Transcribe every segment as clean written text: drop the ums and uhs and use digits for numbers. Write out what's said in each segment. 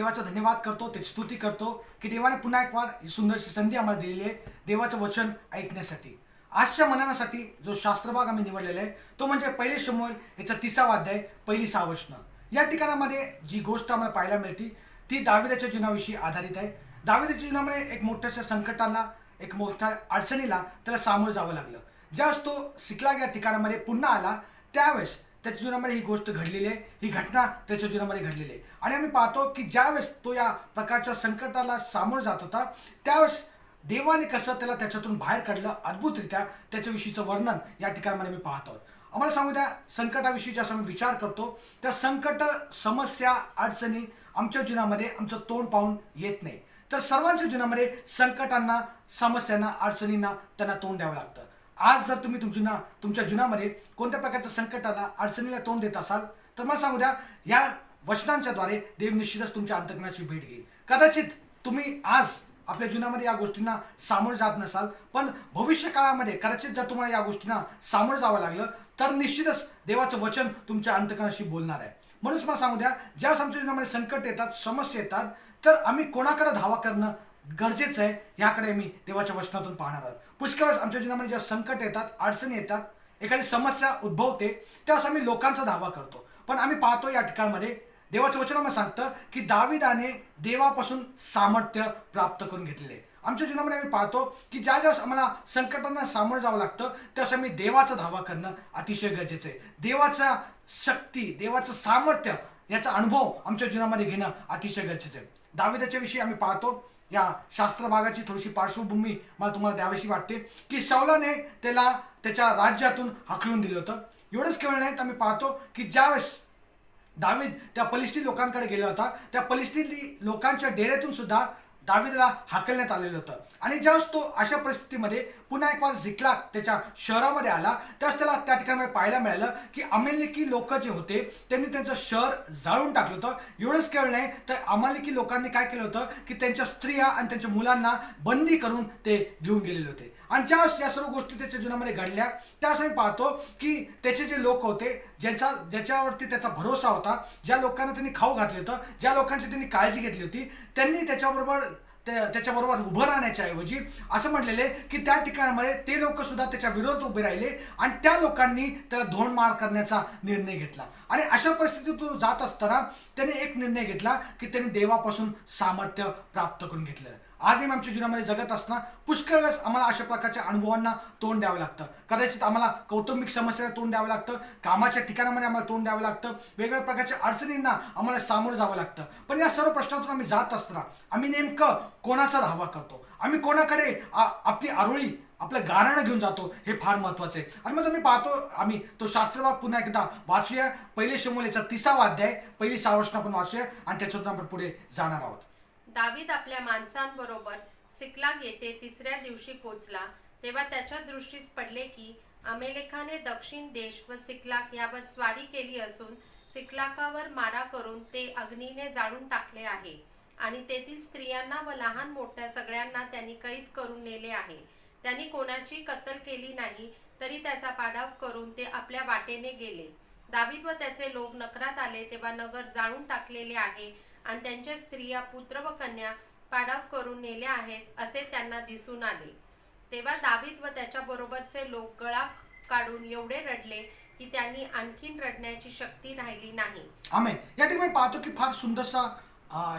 देवाचा धन्यवाद करतो, त्याची स्तुती करतो की देवाने पुन्हा एक वार ही सुंदरशी संधी आम्हाला दिलेली आहे देवाचं वचन ऐकण्यासाठी. आजच्या मननासाठी जो शास्त्रभाग आम्ही निवडलेला आहे तो म्हणजे पहिले शमूएल याचा 30वा अध्याय पहिली 6 वचनं. या ठिकाणामध्ये जी गोष्ट आम्हाला पाहायला मिळते ती दाविदाच्या जीवनाविषयी आधारित आहे. दाविदाच्या जीवनामध्ये एक मोठ्याशा संकटाला, एक मोठ्या अडचणीला त्याला सामोरं जावं लागलं. ज्यावेळेस तो सिकलाग या ठिकाणामध्ये पुन्हा आला त्यावेळेस त्याच्या जीवनामध्ये ही गोष्ट घडलेली आहे, ही घटना त्याच्या जीवनामध्ये घडलेली आहे. आणि आम्ही पाहतो की ज्यावेळेस तो या प्रकारच्या संकटाला सामोरं जात होता त्यावेळेस देवाने कसं त्याला त्याच्यातून बाहेर काढलं अद्भुतरित्या त्याच्याविषयीचं वर्णन या ठिकाणामध्ये मी पाहतो. आम्हाला सांगू द्या, संकटाविषयी जसं आम्ही विचार करतो त्या संकट, समस्या, अडचणी आमच्या जीवनामध्ये आमचं तोंड पाहून येत नाही. तर सर्वांच्या जीवनामध्ये संकटांना, समस्यांना, अडचणींना त्यांना तोंड द्यावं लागतं. आज जर तुम्ही तुमच्या जीवनामध्ये कोणत्या प्रकारच्या संकटाला, अडचणीला तोंड देत असाल तर मला सांगू द्या, या वचनांच्या द्वारे देव निश्चितच तुमच्या अंतःकरणाची भेट घेईल. कदाचित तुम्ही आज आपल्या जीवनामध्ये या गोष्टींना सामोरं जात नसाल, पण भविष्य काळामध्ये कदाचित जर तुम्हाला या गोष्टींना सामोरं जावं लागलं तर निश्चितच देवाचं वचन तुमच्या अंतःकरणाशी बोलणार आहे. म्हणूनच मला सांगू द्या, ज्यावेळेस आमच्या जीवनामध्ये संकट येतात, समस्या येतात, तर आम्ही कोणाकडे धावा करणं गरजेचं आहे याकडे मी देवाच्या वचनातून पाहणार आहोत. पुष्कळ वेळेस आमच्या जीवनामध्ये जेव्हा संकट येतात, अडचणी येतात, एखादी समस्या उद्भवते त्यावेळेस आम्ही लोकांचा धावा करतो. पण आम्ही पाहतो या ठिकाणामध्ये देवाचं वचन आम्हाला सांगतं की दाविदाने देवापासून सामर्थ्य प्राप्त करून घेतलेले आहे. आमच्या जीवनामध्ये आम्ही पाहतो की ज्या ज्यावेळेस आम्हाला संकटांना सामोरं जावं लागतं त्यावेळेस आम्ही देवाचा धावा करणं अतिशय गरजेचं आहे. देवाचा शक्ती, देवाचं सामर्थ्य याचा अनुभव आमच्या जीवनामध्ये घेणं अतिशय गरजेचं आहे. दाविदाच्या विषयी आम्ही पाहतो, या शास्त्र भागाची थोडीशी पार्श्वभूमी मला तुम्हाला द्यावीशी वाटते की शौलाने त्याला त्याच्या राज्यातून हाकलून दिलं होतं. एवढंच केवळ नाही तर आम्ही पाहतो की ज्यावेळेस दावीद त्या फलिस्ती लोकांकडे गेला होता त्या फलिस्ती लोकांच्या डेऱ्यातून सुद्धा दावीदला हाकलण्यात आलेलं होतं. आणि ज्यावेळेस तो अशा परिस्थितीमध्ये पुन्हा एक वार झिकलाग त्याच्या शहरामध्ये आला त्यावेळेस त्याला त्या ठिकाणी पाहायला मिळालं की अमालेकी लोक जे होते त्यांनी त्यांचं शहर जाळून टाकलं होतं. एवढंच केवळ नाही तर अमालेकी लोकांनी काय केलं होतं की त्यांच्या स्त्रिया आणि त्यांच्या मुलांना बंदी करून ते घेऊन गेलेले होते. आणि ज्यावेळेस या सर्व गोष्टी त्याच्या जीवनामध्ये घडल्या त्यावेळेस आम्ही पाहतो की त्याचे जे लोक होते, ज्याच्यावरती त्याचा भरोसा होता, ज्या लोकांना त्यांनी खाऊ घातलं होतं, ज्या लोकांची त्यांनी काळजी घेतली होती, त्यांनी त्याच्याबरोबर उभं राहण्याच्या ऐवजी असं म्हटलेले की त्या ठिकाणामध्ये ते लोक सुद्धा त्याच्या विरोधात उभे राहिले आणि त्या लोकांनी त्याला धोंडमार करण्याचा निर्णय घेतला. आणि अशा परिस्थितीतून जात असताना त्याने एक निर्णय घेतला की त्याने देवापासून सामर्थ्य प्राप्त करून घेतलं. आजही आमच्या जीवनामध्ये जगत असताना पुष्कळ वेळेस आम्हाला अशा प्रकारच्या अनुभवांना तोंड द्यावं लागतं. कदाचित आम्हाला कौटुंबिक समस्यांना तोंड द्यावं लागतं, कामाच्या ठिकाणामध्ये आम्हाला तोंड द्यावं लागतं, वेगवेगळ्या प्रकारच्या अडचणींना आम्हाला सामोरं जावं लागतं. पण या सर्व प्रश्नातून आम्ही जात असताना आम्ही नेमकं कोणाचा धावा करतो, आम्ही कोणाकडे आपली आरोळी, आपलं गाऱ्हाणं घेऊन जातो, हे फार महत्त्वाचं आहे. आणि मग आम्ही पाहतो, आम्ही तो शास्त्रभाग पुन्हा एकदा वाचूया. पहिले शमूएल याचा 30वा अध्याय पहिली 6 वचनं आपण वाचूया आणि त्याच्यातून आपण पुढे जाणार आहोत. दावीद आपल्या माणसांबरोबर सिकलाग येथे 3ऱ्या दिवशी पोचला तेव्हा त्याच्या दृष्टीस पडले की अमेलेकाने दक्षिण देश व सिकलाग यावर स्वारी केली असून सिकलागावर मारा करून ते अग्नीने जाळून टाकले आहे आणि तेथील स्त्रियांना व लहान मोठ्या सगळ्यांना त्यांनी कैद करून नेले आहे. त्यांनी कोणाची कत्तल केली नाही तरी त्याचा पाडाव करून ते आपल्या वाटेने गेले. दावीद व त्याचे लोक नगरात आले तेव्हा नगर जाळून टाकलेले आहे आणि त्यांच्या स्त्रिया, पुत्र व कन्या पाडाव करून नेल्या आहेत असे त्यांना दिसून आले. तेव्हा दावीद व त्याच्या बरोबरचे लोक गळा काढून एवढे रडले की त्यांनी आणखीन रडण्याची शक्ती राहिली नाही. आमेन. या ठिकाणी पाहतो की फार सुंदरसा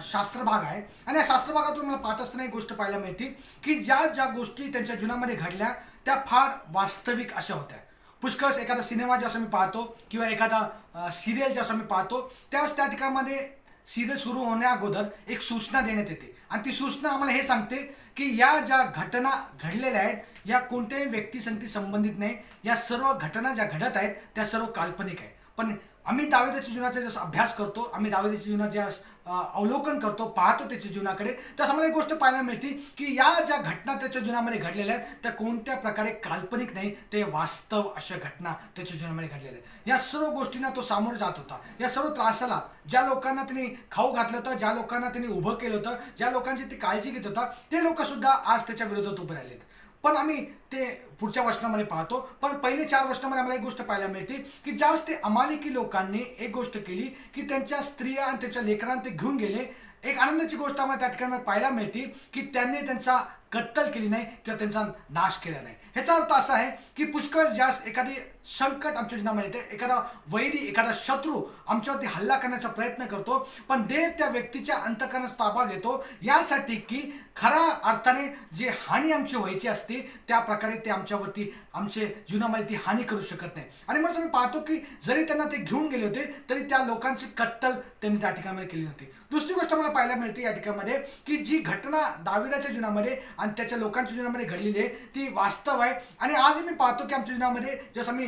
शास्त्रभाग आहे आणि या शास्त्रभागातून मला पाहत असताना एक गोष्ट पाहायला मिळते की ज्या गोष्टी त्यांच्या जीवनामध्ये घडल्या त्या फार वास्तविक अशा होत्या. पुष्कळ एखादा सिनेमा जसं मी पाहतो किंवा एखादा सिरियल जसं मी पाहतो त्यावेळेस त्या ठिकाणामध्ये सिरियल सुरू होण्या अगोदर एक सूचना देण्यात येते आणि ती सूचना आम्हाला हे सांगते की या ज्या घटना घडलेल्या आहेत या कोणत्याही व्यक्तीसंगती संबंधित नाही. या सर्व घटना ज्या घडत आहेत त्या सर्व काल्पनिक आहेत. पण आम्ही दाविदाच्या जीवनाचा जसं अभ्यास करतो, आम्ही दाविदाच्या जीवनाचे अवलोकन करतो, पाहतो त्याच्या जीवनाकडे, तर आम्हाला एक गोष्ट पाहायला मिळते की या ज्या घटना त्याच्या जीवनामध्ये घडलेल्या आहेत त्या कोणत्या प्रकारे काल्पनिक नाही, ते वास्तव अशा घटना त्याच्या जीवनामध्ये घडलेल्या आहेत. या सर्व गोष्टींना तो सामोरं जात होता. या सर्व त्रासाला, ज्या लोकांना त्यांनी खाऊ घातलं होतं, ज्या लोकांना त्यांनी उभं केलं होतं, ज्या लोकांची ती काळजी घेत होता, ते लोक सुद्धा आज त्याच्या विरोधात उभे राहिलेत. पण आम्ही ते पुढच्या वचनामध्ये पाहतो. पण पहिले 4 वचनामध्ये आम्हाला एक गोष्ट पाहायला मिळते की ज्यावेळेस ते अमालेकी लोकांनी एक गोष्ट केली की त्यांच्या स्त्रिया आणि त्यांच्या लेकरांना ते घेऊन गेले एक आनंदाची गोष्ट आम्हाला त्या ठिकाणी पाहायला मिळते की त्यांनी त्यांचा कत्तल केली नाही किंवा त्यांचा नाश केला नाही. ह्याचा अर्थ असा आहे की पुष्कळ जास्त एखादी संकट आमच्या जीवनामध्ये येते, एखादा वैरी, एखादा शत्रू आमच्यावरती हल्ला करण्याचा प्रयत्न करतो, पण देव त्या व्यक्तीच्या अंतःकरणात ताबा घेतो यासाठी की खऱ्या अर्थाने जी हानी आमची व्हायची असते त्या प्रकारे ते आमच्यावरती आमच्या जीवनामध्ये ती हानी करू शकत नाही. आणि म्हणून आम्ही पाहतो की जरी त्यांना ते घेऊन गेले होते तरी त्या लोकांची कत्तल त्यांनी त्या ठिकाणी केली नव्हती. दुसरी गोष्ट मला पाहायला मिळते या ठिकाणामध्ये की जी घटना दाविदाच्या जीवनामध्ये आणि त्याच्या लोकांच्या जीवनामध्ये घडलेली आहे ती वास्तव आहे. आणि आजही मी पाहतो की आमच्या जीवनामध्ये जसं आम्ही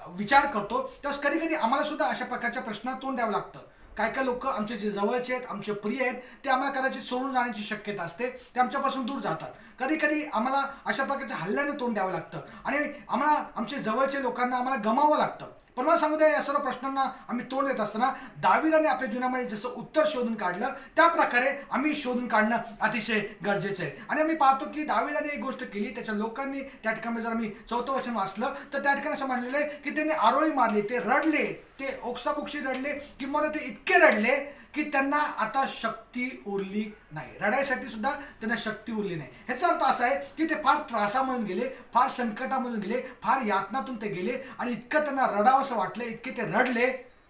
विचार करतो त्यावेळेस कधी कधी आम्हाला सुद्धा अशा प्रकारच्या प्रश्नांना तोंड द्यावं लागतं. काय काय लोक आमचे जे जवळचे आहेत, आमचे प्रिय आहेत, ते आम्हाला कदाचित सोडून जाण्याची शक्यता असते, ते आमच्यापासून दूर जातात. कधी कधी आम्हाला अशा प्रकारच्या हल्ल्याने तोंड द्यावं लागतं आणि आम्हाला आमचे जवळचे लोकांना आम्हाला गमावं लागतं. पण मला सांगू द्या, या सर्व प्रश्नांना आम्ही तोंड देत असताना दाविदाने आपल्या जीवनामध्ये जसं उत्तर शोधून काढलं त्या प्रकारे आम्ही शोधून काढणं अतिशय गरजेचं आहे. आणि आम्ही पाहतो की दाविदाने एक गोष्ट केली, त्याच्या लोकांनी त्या ठिकाणी जर आम्ही 4थं वचन वाचलं तर त्या ठिकाणी असं म्हणलेलं आहे की त्यांनी आरोळी मारली, ते रडले, ते ओक्साबोक्षी रडले किंवा ते इतके रडले की त्यांना आता शक्ती उरली नाही, रडायसाठी सुद्धा त्यांना शक्ती उरली नाही. ह्याचा अर्थ असा आहे की ते फार त्रासामधून गेले, फार संकटामधून गेले, फार यातनातून ते गेले आणि इतकं त्यांना रडावंसं वाटलं, इतके ते रडले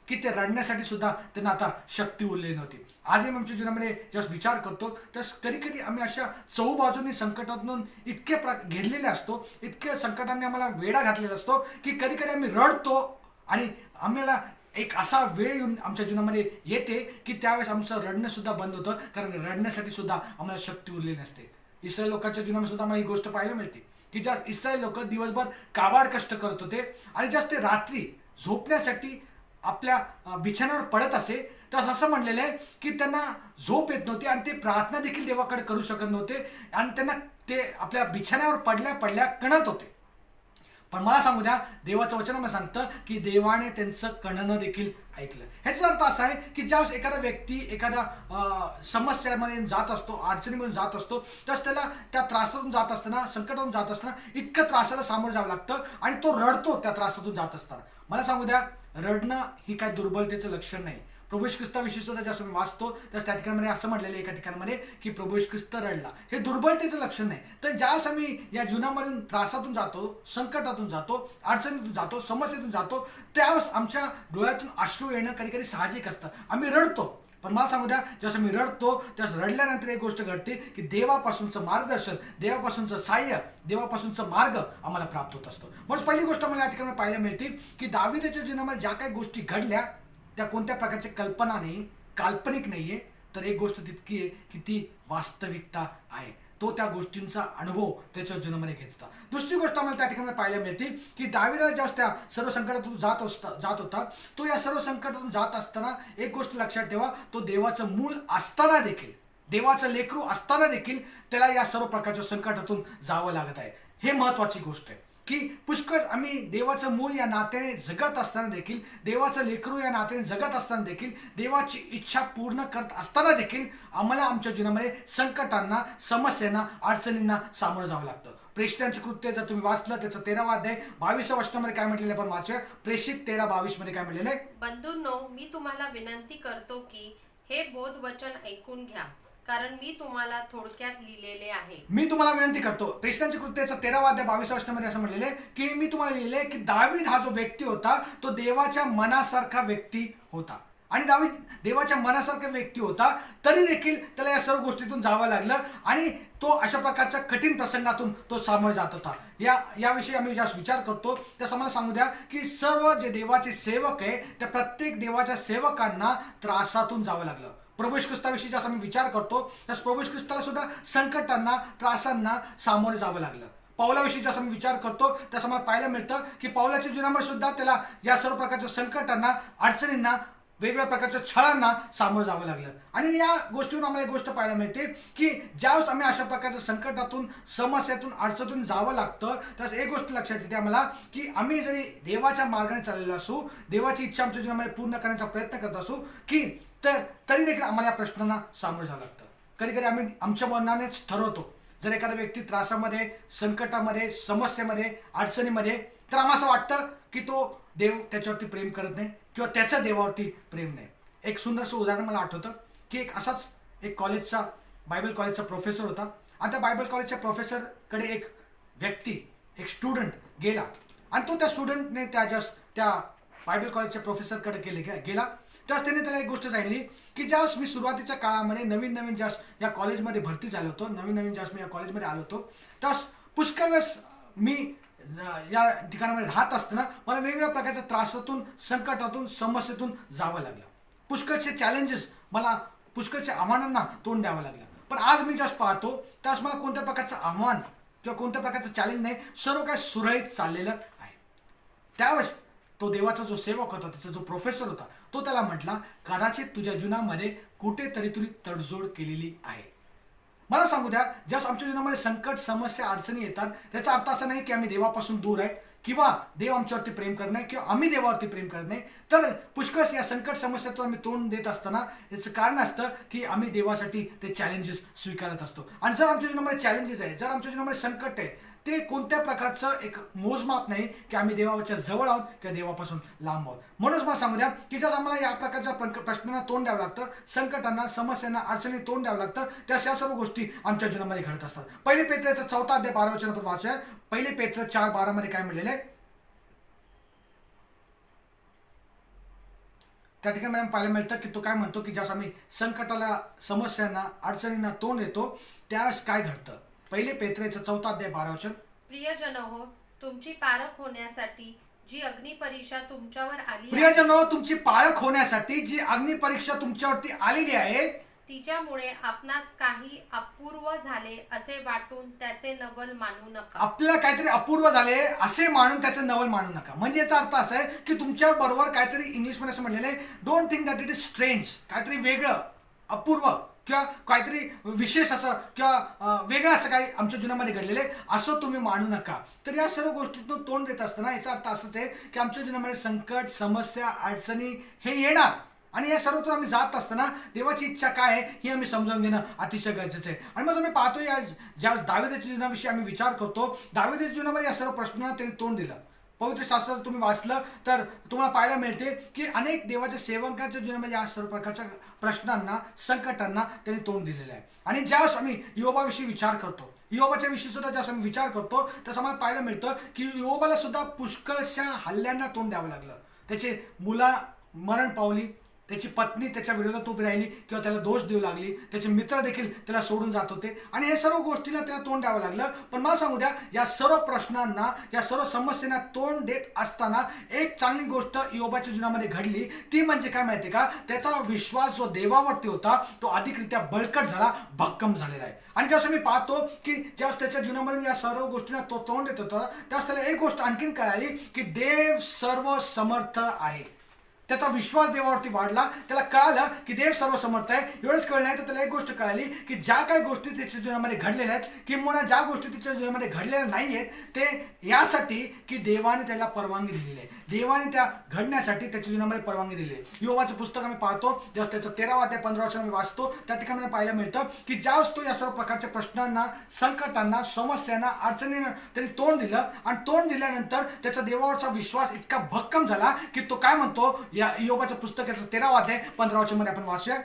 की ते रडण्यासाठी सुद्धा त्यांना आता शक्ती उरलेली नव्हती. आजही आमच्या जीवनामध्ये जेव्हा विचार करतो त्यास कधी कधी आम्ही अशा चहूबाजूंनी संकटातून इतके घेरलेले असतो, इतके संकटांनी आम्हाला वेढा घातलेला असतो की कधी कधी आम्ही रडतो आणि आम्हाला एक असा वेळ येऊन आमच्या जीवनामध्ये येते की त्यावेळेस आमचं रडणं सुद्धा बंद होतं, कारण रडण्यासाठी सुद्धा आम्हाला शक्ती उरलेली नसते. इस्रायल लोकांच्या जीवनामध्ये सुद्धा आम्हाला ही गोष्ट पाहायला मिळते की ज्या इस्रायल लोक दिवसभर काबाड कष्ट करत होते आणि जास्त रात्री झोपण्यासाठी आपल्या बिछाण्यावर पडत असे तर असं म्हणलेलं आहे की त्यांना झोप येत नव्हती आणि ते प्रार्थना देखील देवाकडे करू शकत नव्हते आणि त्यांना ते आपल्या बिछाण्यावर पडल्या पडल्या कणत होते. पण मला सांगू द्या, देवाचं वचन मला सांगतं की देवाने त्यांचं कणणं देखील ऐकलं. ह्याचा अर्थ असा आहे की ज्यावेळेस एखादा व्यक्ती एखाद्या समस्यामध्ये जात असतो, अडचणीमधून जात असतो, तर त्याला त्या त्रासातून जात असताना, संकटातून जात असताना इतकं त्रासाला सामोरं जावं लागतं आणि तो रडतो त्या त्रासातून जात असताना. मला सांगू द्या, रडणं ही काय दुर्बलतेचं लक्षण नाही. प्रभू येशू ख्रिस्ताविषयी सुद्धा जसं मी वाचतो तर त्या ठिकाणी असं म्हटलेलं आहे एका ठिकाणामध्ये की प्रभू येशू ख्रिस्त रडला, हे दुर्बलतेचं लक्षण नाही. तर ज्यावेळेस आम्ही या जीवनामधून त्रासातून जातो, संकटातून जातो, अडचणीतून जातो, समस्येतून जातो, त्यावेळेस आमच्या डोळ्यातून अश्रू येणं कधी कधी साहजिक असतं, आम्ही रडतो. पण मला सांगू द्या, जसं मी रडतो त्यास रडल्यानंतर एक गोष्ट घडते की देवापासूनचं मार्गदर्शन, देवापासूनचं साह्य, देवापासूनचं मार्ग आम्हाला प्राप्त होत असतो. म्हणून पहिली गोष्ट मला या ठिकाणी पाहायला मिळते की दाविदाच्या जीवनामध्ये ज्या काही गोष्टी घडल्या त्या कोणत्या प्रकारची कल्पना नाही, काल्पनिक नाहीये, तर एक गोष्ट तितकी आहे की ती वास्तविकता आहे. तो त्या गोष्टींचा अनुभव त्याच्या जीवनामध्ये घेत होता. दुसरी गोष्ट आम्हाला त्या ठिकाणी पाहायला मिळते की दाविदा ज्यावेळेस त्या सर्व संकटातून जात होता, तो या सर्व संकटातून जात असताना एक गोष्ट लक्षात ठेवा, तो देवाचं मूल असताना देखील, देवाचं लेकरू असताना देखील त्याला या सर्व प्रकारच्या संकटातून जावं लागत आहे. हे महत्वाची गोष्ट आहे की पुष्कळ आम्ही देवाचं मूल या नात्याने जगत असताना देखील, देवाचं लेकरू या नात्याने जगत असताना देखील, देवाची इच्छा पूर्ण करत असताना देखील आम्हाला आमच्या जीवनामध्ये संकटांना, समस्यांना, अडचणींना सामोरं जावं लागतं. प्रेषितांची कृत्य जर तुम्ही वाचलं त्याचं 13वा अध्याय 22व्या वचनामध्ये काय म्हटलेलं आहे, पण वाचूया. प्रेषित 13:22 मध्ये काय म्हटलेलं आहे? बंधूंनो, मी तुम्हाला विनंती करतो की हे बोध वचन ऐकून घ्या, कारण मी तुम्हाला थोडक्यात लिहिलेले आहे. मी तुम्हाला विनंती करतो. प्रेषितांची कृत्याचा 13वा अध्याय 22व्या वचनामध्ये असं म्हटलेलं आहे की मी तुम्हाला लिहिलंय की दावीद हा जो व्यक्ती होता तो देवाच्या मनासारखा व्यक्ती होता. आणि दावीद देवाच्या मनासारखा व्यक्ती होता तरी देखील त्याला या सर्व गोष्टीतून जावं लागलं आणि तो अशा प्रकारच्या कठीण प्रसंगातून तो सामोरं जात होता. याविषयी आम्ही ज्या विचार करतो त्यास आम्हाला सांगू द्या की सर्व जे देवाचे सेवक आहे त्या प्रत्येक देवाच्या सेवकांना त्रासातून जावं लागलं. प्रभू येशू ख्रिस्ताविषयी जसं आम्ही विचार करतो त्यास प्रभू येशू ख्रिस्ताला सुद्धा संकटांना, त्रासांना सामोरे जावं लागलं. पौलाविषयी जसं आम्ही विचार करतो त्यास आम्हाला पाहायला मिळतं की पौलाच्या जीवनामध्ये सुद्धा त्याला या सर्व प्रकारच्या संकटांना, अडचणींना, वेगवेगळ्या प्रकारच्या छळांना सामोरं जावं लागलं. आणि या गोष्टीवरून आम्हाला एक गोष्ट पाहायला मिळते की ज्यावेळेस आम्ही अशा प्रकारच्या संकटातून, समस्यातून, अडचणीतून जावं लागतं त्यास एक गोष्ट लक्षात येते आम्हाला की आम्ही जरी देवाच्या मार्गाने चाललेलो असू, देवाची इच्छा आमच्या जीवनामध्ये पूर्ण करण्याचा प्रयत्न करत असू की तरी देखील आम्हाला या प्रश्नांना सामोरं जावं लागतं. कधी कधी आम्ही आमच्या मनानेच ठरवतो, जर एखादा व्यक्ती त्रासामध्ये, संकटामध्ये, समस्येमध्ये, अडचणीमध्ये, तर आम्हाला असं वाटतं की तो देव त्याच्यावरती प्रेम करत नाही किंवा त्याच्या देवावरती प्रेम नाही. एक सुंदरसं उदाहरण मला आठवतं की एक असाच एक कॉलेजचा बायबल कॉलेजचा प्रोफेसर होता आणि त्या बायबल कॉलेजच्या प्रोफेसरकडे एक व्यक्ती एक स्टुडंट गेला आणि तो त्या स्टुडंटने त्या बायबल कॉलेजच्या प्रोफेसरकडे गेला त्यावेळेस त्याने त्याला एक गोष्ट सांगितली की ज्यावेळेस मी सुरुवातीच्या काळामध्ये नवीन ज्यावेळेस या कॉलेजमध्ये भरती झालो होतो नवीन ज्यावेळेस मी या कॉलेजमध्ये आलो होतो त्यावेळेस पुष्कळ वेळेस मी या ठिकाणामध्ये राहत असताना मला वेगवेगळ्या प्रकारच्या त्रासातून संकटातून समस्येतून जावं लागलं पुष्कळचे चॅलेंजेस मला पुष्कळच्या आव्हानांना तोंड द्यावं लागलं पण आज मी ज्यावेळेस पाहतो त्यावेळेस मला कोणत्या प्रकारचं आव्हान किंवा कोणत्या प्रकारचं चॅलेंज नाही सर्व काही सुरळीत चाललेलं आहे त्यावेळेस तो देवाचा जो सेवक होता त्याचा जो प्रोफेसर होता तो त्याला म्हटला कदाचित तुझ्या जीवनामध्ये कुठेतरी तुझी तडजोड केलेली आहे मला सांगू द्या ज्यावेळेस आमच्या जीवनामध्ये संकट समस्या अडचणी येतात त्याचा अर्थ असा नाही की आम्ही देवापासून दूर आहे किंवा देव आमच्यावरती प्रेम करत नाही किंवा आम्ही देवावरती प्रेम करत नाही तर पुष्कळ या संकट समस्यातून आम्ही तोंड देत असताना याचं कारण असतं की आम्ही देवासाठी ते चॅलेंजेस स्वीकारत असतो आणि जर आमच्या जीवनामध्ये चॅलेंजेस आहे जर आमच्या जीवनामध्ये संकट आहे ते कोणत्या प्रकारचं एक मोजमाप नाही की आम्ही देवाच्या जवळ आहोत किंवा देवापासून लांब आहोत म्हणूनच मला सांगू द्या की जर आम्हाला या प्रकारच्या प्रश्नांना तोंड द्यावं लागतं संकटांना समस्यांना अडचणी तोंड द्यावं लागतं त्या सर्व गोष्टी आमच्या जीवनामध्ये घडत असतात पहिले पेत्रचा 4 अध्याय 12 वचन आपण वाचूया पहिले पेत्र 4:12 मध्ये काय म्हणलेलं आहे त्या ठिकाणी मला पाहायला मिळतं की तो काय म्हणतो की ज्यावेळेस आम्ही संकटाला समस्यांना अडचणींना तोंड देतो त्यावेळेस काय घडतं पहिले पेत्रेचं 4 अध्याय 12 वचन प्रियजन हो तुमची पारख होण्यासाठी जी अग्निपरीक्षा तुमच्यावर आली प्रियजन हो तुमची पारख होण्यासाठी जी अग्निपरीक्षा तुमच्यावरती आलेली आहे तिच्यामुळे आपणास काही अपूर्व झाले असे वाटून त्याचे नवल मानू नका आपल्याला काहीतरी अपूर्व झाले असे मानून त्याचं नवल मानू नका म्हणजे याचा अर्थ असा आहे की तुमच्या बरोबर काहीतरी इंग्लिशमध्ये असं म्हणलेलं आहे don't think that it is strange काहीतरी वेगळं अपूर्व किंवा काहीतरी विशेष असं किंवा वेगळं असं काही आमच्या जीवनामध्ये घडलेलं आहे असं तुम्ही मानू नका तर या सर्व गोष्टीतून तोंड देत असताना याचा अर्थ असंच आहे की आमच्या जीवनामध्ये संकट समस्या अडचणी हे येणार आणि या सर्वतून आम्ही जात असताना देवाची इच्छा काय आहे ही आम्ही समजावून घेणं अतिशय गरजेचं आहे आणि मग आम्ही पाहतो या ज्या दाविदाच्या जीवनाविषयी आम्ही विचार करतो दाविदाच्या जीवनामध्ये या सर्व प्रश्नांना त्यांनी तोंड दिलं पवित्र शास्त्र तुम्ही वाचलं तर तुम्हाला पाहायला मिळते की अनेक देवाच्या सेवकांच्या जीवनामध्ये या सर्व प्रकारच्या प्रश्नांना संकटांना त्यांनी तोंड दिलेलं आहे आणि ज्यावेळेस आम्ही योबाविषयी विचार करतो योबाच्या विषयी सुद्धा ज्यावेळेस आम्ही विचार करतो त्यास आम्हाला पाहायला मिळतं की योबाला सुद्धा पुष्कळशा हल्ल्यांना तोंड द्यावं लागलं त्याचे मुला मरण पावली त्याची पत्नी त्याच्या विरोधात उभी राहिली किंवा त्याला दोष देऊ लागली त्याचे मित्र देखील त्याला सोडून जात होते आणि हे सर्व गोष्टींना त्याला तोंड द्यावं लागलं पण मला सांगू द्या या सर्व प्रश्नांना या सर्व समस्यांना तोंड देत असताना एक चांगली गोष्ट योबाच्या जीवनामध्ये घडली ती म्हणजे काय माहिती का त्याचा विश्वास जो देवावरती होता तो अधिकरित्या बळकट झाला भक्कम झालेला आहे आणि ज्यावेळेस मी पाहतो की ज्यावेळेस त्याच्या जीवनामध्ये या सर्व गोष्टींना तो तोंड देत होता त्यावेळेस त्याला एक गोष्ट आणखीन कळाली की देव सर्व समर्थ आहे त्याचा विश्वास देवावरती वाढला त्याला कळालं की देव सर्वसमर्थ आहे एवढंच कळलं नाही तर त्याला एक गोष्ट कळाली की ज्या काही गोष्टी त्याच्या जीवनामध्ये घडलेल्या आहेत किंवा ज्या गोष्टी त्याच्या जीवनामध्ये घडलेल्या नाही आहेत ते यासाठी की देवाने त्याला परवानगी दिलेली आहे देवाने त्या घडण्यासाठी त्याच्या जीवनामध्ये परवानगी दिलेली आहे योबाचं पुस्तक आम्ही पाहतो ज्यावेळेस त्याचं 13 अध्याय 15 वचन आम्ही वाचतो त्या ठिकाणी पाहायला मिळतं की ज्यावेळेस तो या सर्व प्रकारच्या प्रश्नांना संकटांना समस्यांना अडचणींना त्यांनी तोंड दिलं आणि तोंड दिल्यानंतर त्याचा देवावरचा विश्वास इतका भक्कम झाला की तो काय म्हणतो या योबाचं पुस्तक याचं 13 अध्याय 15 वचन मध्ये आपण वाचूया